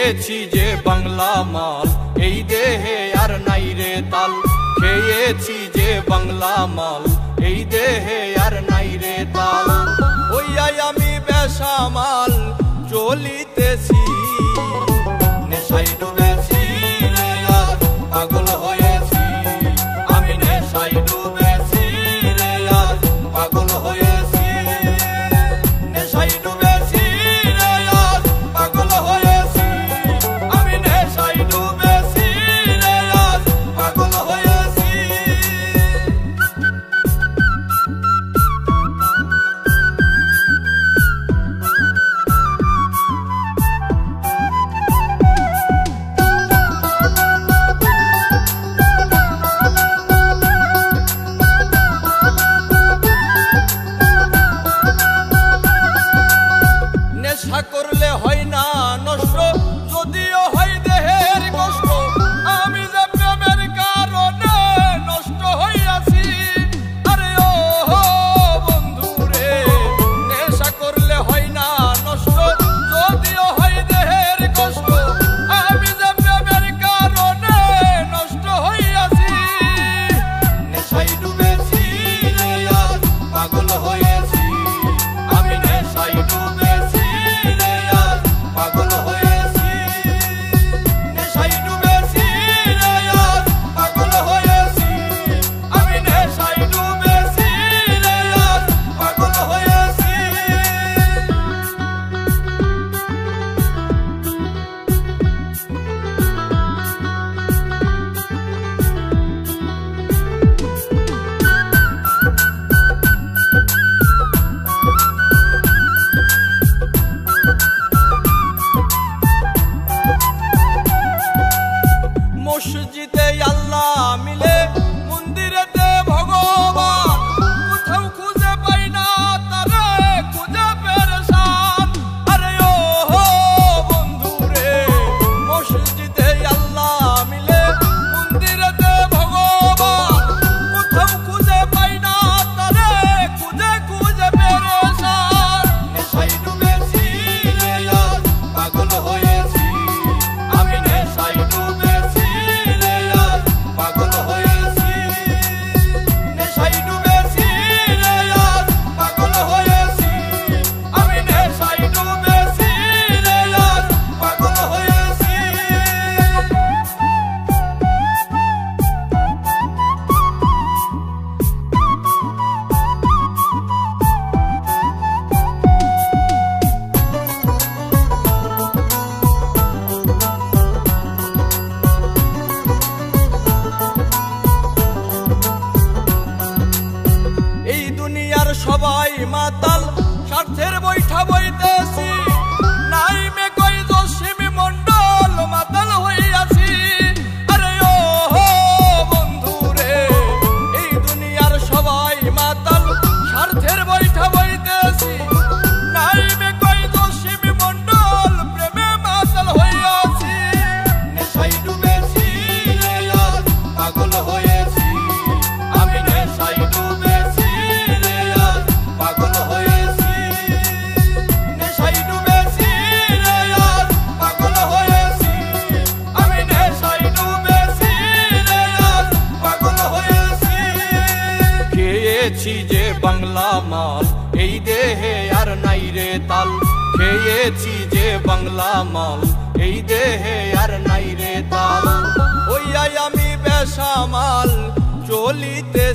খেয়েছি যে বাংলা মাল, এই দেহে আর নাই রে তাল। খেয়েছি যে বাংলা মাল, এই দেহে আর নাই রে তাল। ওইয়াই আমি বেসামাল চলিতেছি, নেশায় ডুবেছি রে আর পাগল হয়েছি। আমি নেশায় ডুবেছি রে আর পাগল হয়েছি। নেশায় ডুবেছি রে আর পাগল হয়েছি। আমি নেশায় ডুবেছি রে আর পাগল হয়েছি। নেশা করলে হয় না নষ্ট, যদিও হয় দেহের কষ্ট। আমি যে প্রেমের কারণে নষ্ট হইয়াছি। আরে ও বন্ধু রে, নেশা করলে হয় না নষ্ট, যদিও হয় দেহের কষ্ট। আমি যে প্রেমের কারণে নষ্ট হইয়াছি। নেশায় ডুবেছি রে আর পাগল হয়েছি। আমি নেশায় ডুবেছি রে আর পাগল হয়েছি। নেশায় ডুবেছি রে আর পাগল হয়েছি। আমি নেশায় ডুবেছি রে আর পাগল হয়েছি। মসজিদে আল্লাহ মিলে, মন্দিরেতে ভগবান। কোথাও খুঁজে পাই না তারে, খুঁজে পেরেশান। আরে ও বন্ধু রে, মসজিদে আল্লাহ মিলে, মন্দিরেতে ভগবান। কোথাও খুঁজে পাই না তারে, খুঁজে খুঁজে পেরেশান। নেশায় ডুবেছি রে আর পাগল হয়েছি। আমি নেশায় ডুবেছি রে আর পাগল হয়েছি। নেশায় ডুবেছি রে আর পাগল হয়েছি। আমি নেশায় ডুবেছি রে আর পাগল হয়েছি। এই দুনিয়ার সবাই মাতাল, স্বার্থের বৈঠা বইতেছি। নাই মে কই জসিমি মন্ডল, মাতাল হইয়াছি। আরে ও বন্ধু রে, এই দুনিয়ার সবাই মাতাল, স্বার্থের বৈঠা বইতেছি। নাই মে কই জসিমি মন্ডল, প্রেমে মাতাল হইয়াছি। নেশায় ডুবেছি রে আর পাগল হয়েছি। আমি নেশায় ডুবেছি রে আর পাগল হয়েছি। নেশায় ডুবেছি রে আর পাগল হয়েছি। আমি নেশায় ডুবেছি রে আর পাগল হয়েছি। খেয়েছি যে বাংলা মাল, এই দেহে আর নাই রে তাল। খেয়েছি যে বাংলা মাল, এই দেহে আর নাই রে তাল। ওইয়াই আমি বেসামাল চলিতে